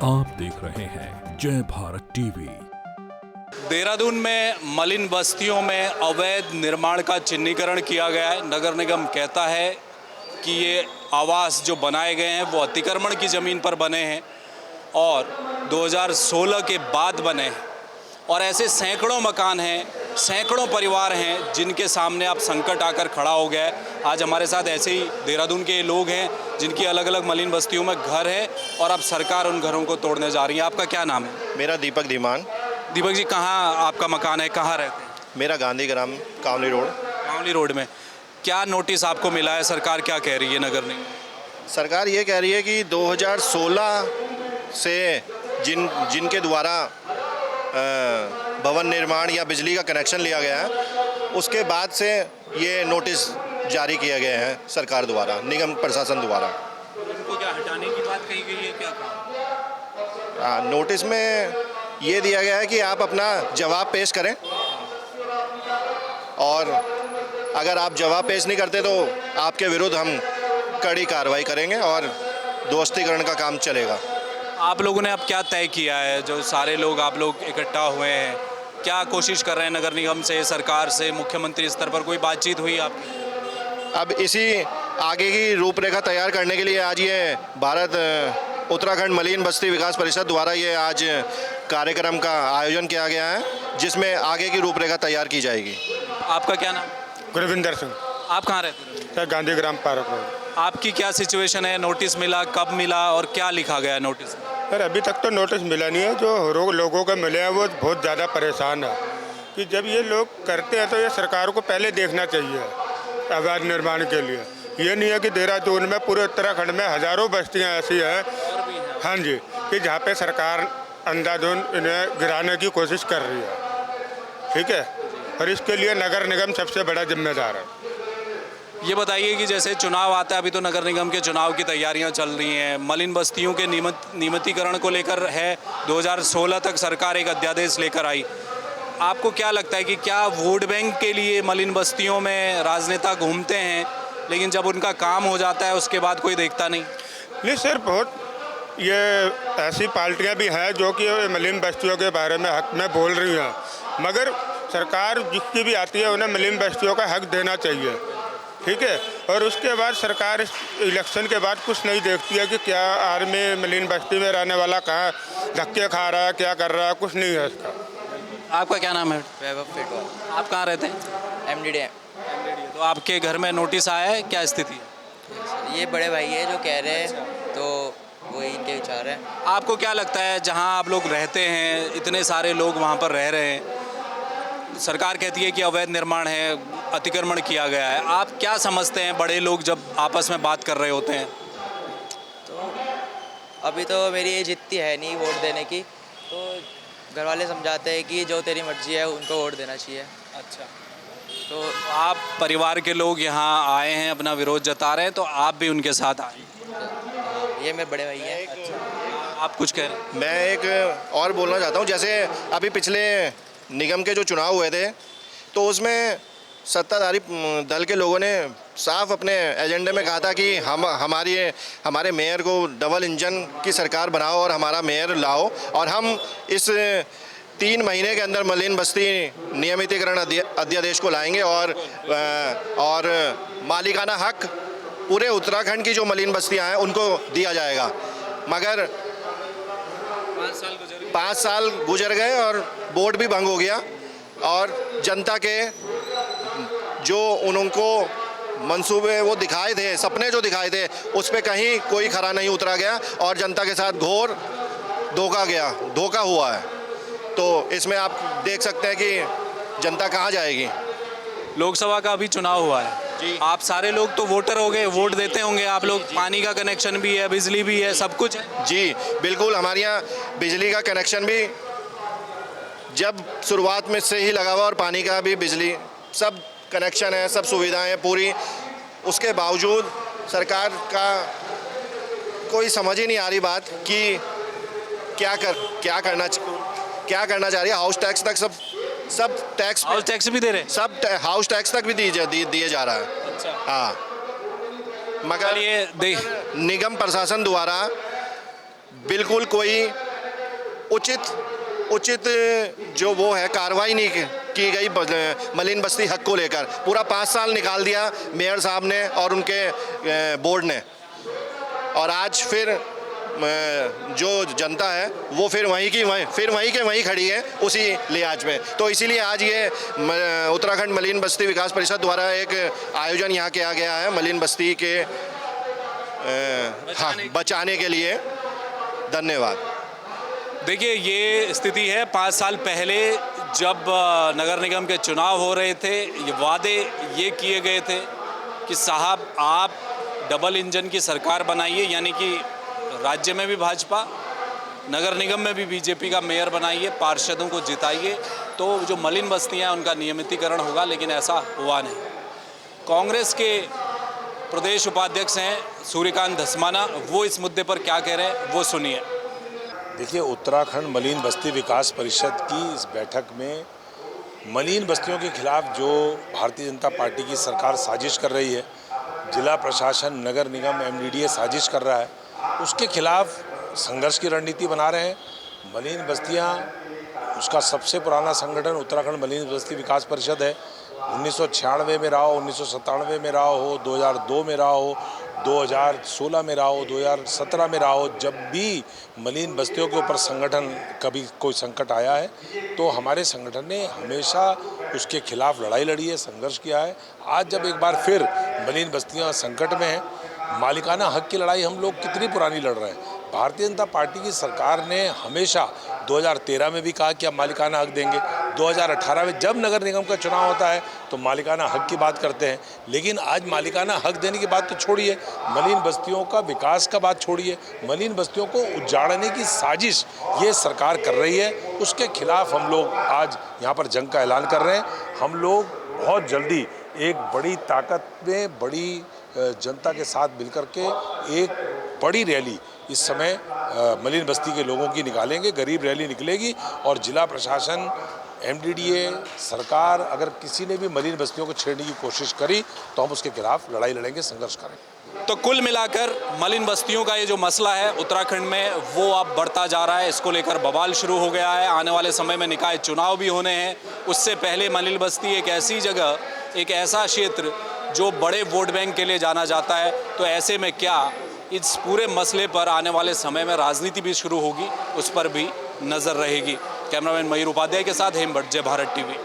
आप देख रहे हैं जय भारत टीवी। देहरादून में मलिन बस्तियों में अवैध निर्माण का चिन्हीकरण किया गया है। नगर निगम कहता है कि ये आवास जो बनाए गए हैं वो अतिक्रमण की ज़मीन पर बने हैं और 2016 के बाद बने हैं और ऐसे सैकड़ों मकान हैं, सैकड़ों परिवार हैं जिनके सामने अब संकट आकर खड़ा हो गया है। आज हमारे साथ ऐसे ही देहरादून के लोग हैं जिनकी अलग अलग मलिन बस्तियों में घर है और अब सरकार उन घरों को तोड़ने जा रही है। आपका क्या नाम है? मेरा दीपक धीमान। दीपक जी, कहाँ आपका मकान है, कहाँ रहते हैं? मेरा गांधीग्राम कावली रोड। कावली रोड में। क्या नोटिस आपको मिला है? सरकार क्या कह रही है? नगर निगम सरकार ये कह रही है कि 2016 से जिनके द्वारा भवन निर्माण या बिजली का कनेक्शन लिया गया है उसके बाद से ये नोटिस जारी किए गए हैं सरकार द्वारा, निगम प्रशासन द्वारा। उनको क्या हटाने की बात कही गई है? क्या कहा? नोटिस में ये दिया गया है कि आप अपना जवाब पेश करें और अगर आप जवाब पेश नहीं करते तो आपके विरुद्ध हम कड़ी कार्रवाई करेंगे और दोस्तीकरण का काम चलेगा। आप लोगों ने अब क्या तय किया है? जो सारे लोग आप लोग इकट्ठा हुए हैं, क्या कोशिश कर रहे हैं नगर निगम से, सरकार से, मुख्यमंत्री स्तर पर कोई बातचीत हुई आपकी? अब इसी आगे की रूपरेखा तैयार करने के लिए आज ये भारत उत्तराखंड मलिन बस्ती विकास परिषद द्वारा ये आज कार्यक्रम का आयोजन किया गया है जिसमें आगे की रूपरेखा तैयार की जाएगी। आपका क्या नाम? गुरविंदर सिंह। आप कहाँ रहते हैं? Sir, Gandhigram park road. आपकी क्या सिचुएशन है? नोटिस मिला, कब मिला और क्या लिखा गया नोटिस में? सर, अभी तक तो नोटिस मिला नहीं है। जो लोगों को मिले हैं वो बहुत ज़्यादा परेशान है कि जब ये लोग करते हैं तो ये सरकार को पहले देखना चाहिए अवैध निर्माण के लिए। ये नहीं है कि देहरादून में पूरे उत्तराखंड में हज़ारों बस्तियाँ ऐसी हैं, हाँ जी, कि जहाँ पे सरकार अंधाधुन इन्हें गिराने की कोशिश कर रही है। ठीक है, और इसके लिए नगर निगम सबसे बड़ा जिम्मेदार है। ये बताइए कि जैसे चुनाव आता है, अभी तो नगर निगम के चुनाव की तैयारियां चल रही हैं, मलिन बस्तियों के नियमितीकरण को लेकर है, 2016 तक सरकार एक अध्यादेश लेकर आई। आपको क्या लगता है कि क्या वोट बैंक के लिए मलिन बस्तियों में राजनेता घूमते हैं लेकिन जब उनका काम हो जाता है उसके बाद कोई देखता नहीं? नहीं सर, बहुत ये ऐसी पार्टियां भी हैं जो कि मलिन बस्तियों के बारे में हक में बोल रही हैं, मगर सरकार जिसकी भी आती है उन्हें मलिन बस्तियों का हक देना चाहिए। ठीक है, और उसके बाद सरकार इस इलेक्शन के बाद कुछ नहीं देखती है कि क्या आदमी मलिन बस्ती में रहने वाला कहाँ धक्के खा रहा है, क्या कर रहा है, कुछ नहीं है इसका। आपका क्या नाम है? वैभव फिटवाल। आप कहाँ रहते हैं? एमडीडी। तो आपके घर में नोटिस आया है, क्या स्थिति है? ये बड़े भाई है जो कह रहे हैं, तो वही इनके विचार हैं। आपको क्या लगता है, जहां आप लोग रहते हैं, इतने सारे लोग वहां पर रह रहे हैं, सरकार कहती है कि अवैध निर्माण है, अतिक्रमण किया गया है, आप क्या समझते हैं बड़े लोग जब आपस में बात कर रहे होते हैं? तो अभी तो मेरी एज इतनी है नहीं वोट देने की, तो घर वाले समझाते हैं कि जो तेरी मर्जी है उनको वोट देना चाहिए। अच्छा, तो आप परिवार के लोग यहाँ आए हैं, अपना विरोध जता रहे हैं, तो आप भी उनके साथ आए? ये मेरे बड़े भाई हैं। अच्छा, आप कुछ कह रहे हैं? मैं एक और बोलना चाहता हूँ, जैसे अभी पिछले निगम के जो चुनाव हुए थे तो उसमें सत्ताधारी दल के लोगों ने साफ अपने एजेंडे में कहा था कि हमारे मेयर को डबल इंजन की सरकार बनाओ और हमारा मेयर लाओ और हम इस 3 महीने के अंदर मलिन बस्ती नियमितीकरण अध्यादेश को लाएंगे और मालिकाना हक पूरे उत्तराखंड की जो मलिन बस्तियां हैं उनको दिया जाएगा। मगर 5 साल गुजर गए और वोट भी भंग हो गया और जनता के जो उनको मंसूबे वो दिखाए थे, सपने जो दिखाए थे, उस पर कहीं कोई खरा नहीं उतरा गया और जनता के साथ घोर धोखा हुआ है। तो इसमें आप देख सकते हैं कि जनता कहाँ जाएगी। लोकसभा का अभी चुनाव हुआ है जी, आप सारे लोग तो वोटर हो गए, वोट देते होंगे आप लोग, पानी का कनेक्शन भी है, बिजली भी है, सब कुछ है? जी बिल्कुल, हमारे यहाँ बिजली का कनेक्शन भी जब शुरुआत में से ही लगा हुआ और पानी का भी, बिजली सब कनेक्शन है, सब सुविधाएं हैं पूरी। उसके बावजूद सरकार का कोई समझ ही नहीं आ रही बात कि क्या करना चाह रही है। हाउस टैक्स तक सब टैक्स, हाउस टैक्स भी दे रहे हैं, सब हाउस टैक्स तक भी दिए जा रहा है। अच्छा, हाँ, मगर ये निगम प्रशासन द्वारा बिल्कुल कोई उचित जो वो है कार्रवाई नहीं की गई मलिन बस्ती हक को लेकर। पूरा 5 साल निकाल दिया मेयर साहब ने और उनके बोर्ड ने, और आज फिर जो जनता है वो फिर वहीं के वहीं खड़ी है उसी लिहाज में। तो इसीलिए आज ये उत्तराखंड मलिन बस्ती विकास परिषद द्वारा एक आयोजन यहाँ किया गया है मलिन बस्ती के बचाने के लिए। धन्यवाद। देखिए, ये स्थिति है 5 साल पहले जब नगर निगम के चुनाव हो रहे थे, ये वादे ये किए गए थे कि साहब आप डबल इंजन की सरकार बनाइए, यानी कि राज्य में भी भाजपा, नगर निगम में भी बीजेपी का मेयर बनाइए, पार्षदों को जिताइए, तो जो मलिन बस्तियां हैं उनका नियमितीकरण होगा। लेकिन ऐसा हुआ नहीं। कांग्रेस के प्रदेश उपाध्यक्ष हैं सूर्यकांत धस्माना, वो इस मुद्दे पर क्या कह रहे हैं वो सुनिए। देखिए, उत्तराखंड मलिन बस्ती विकास परिषद की इस बैठक में मलिन बस्तियों के खिलाफ जो भारतीय जनता पार्टी की सरकार साजिश कर रही है, जिला प्रशासन, नगर निगम, MDDA साजिश कर रहा है, उसके खिलाफ संघर्ष की रणनीति बना रहे हैं। मलिन बस्तियां, उसका सबसे पुराना संगठन उत्तराखंड मलिन बस्ती विकास परिषद है। 1996 में रहा हो, 1997 में रहा हो, 2002 में रहा हो, 2016 में रहा हो, 2017 में रहा हो, जब भी मलिन बस्तियों के ऊपर संगठन कभी कोई संकट आया है तो हमारे संगठन ने हमेशा उसके खिलाफ लड़ाई लड़ी है, संघर्ष किया है। आज जब एक बार फिर मलिन बस्तियां संकट में हैं, मालिकाना हक की लड़ाई हम लोग कितनी पुरानी लड़ रहे हैं। भारतीय जनता पार्टी की सरकार ने हमेशा 2013 में भी कहा कि हम मालिकाना हक देंगे, 2018 में जब नगर निगम का चुनाव होता है तो मालिकाना हक की बात करते हैं। लेकिन आज मालिकाना हक देने की बात तो छोड़िए, मलिन बस्तियों का विकास का बात छोड़िए, मलिन बस्तियों को उजाड़ने की साजिश ये सरकार कर रही है, उसके खिलाफ हम लोग आज यहाँ पर जंग का ऐलान कर रहे हैं। हम लोग बहुत जल्दी एक बड़ी ताकत में, बड़ी जनता के साथ मिलकर के एक बड़ी रैली इस समय मलिन बस्ती के लोगों की निकालेंगे, गरीब रैली निकलेगी, और जिला प्रशासन, MDDA, सरकार, अगर किसी ने भी मलिन बस्तियों को छेड़ने की कोशिश करी तो हम उसके खिलाफ लड़ाई लड़ेंगे, संघर्ष करेंगे। तो कुल मिलाकर मलिन बस्तियों का ये जो मसला है उत्तराखंड में वो अब बढ़ता जा रहा है। इसको लेकर बवाल शुरू हो गया है। आने वाले समय में निकाय चुनाव भी होने हैं, उससे पहले मलिन बस्ती एक ऐसी जगह, एक ऐसा क्षेत्र जो बड़े वोट बैंक के लिए जाना जाता है। तो ऐसे में क्या इस पूरे मसले पर आने वाले समय में राजनीति भी शुरू होगी, उस पर भी नज़र रहेगी। कैमरामैन मयूर उपाध्याय के साथ हेम भट्ट, जय भारत TV।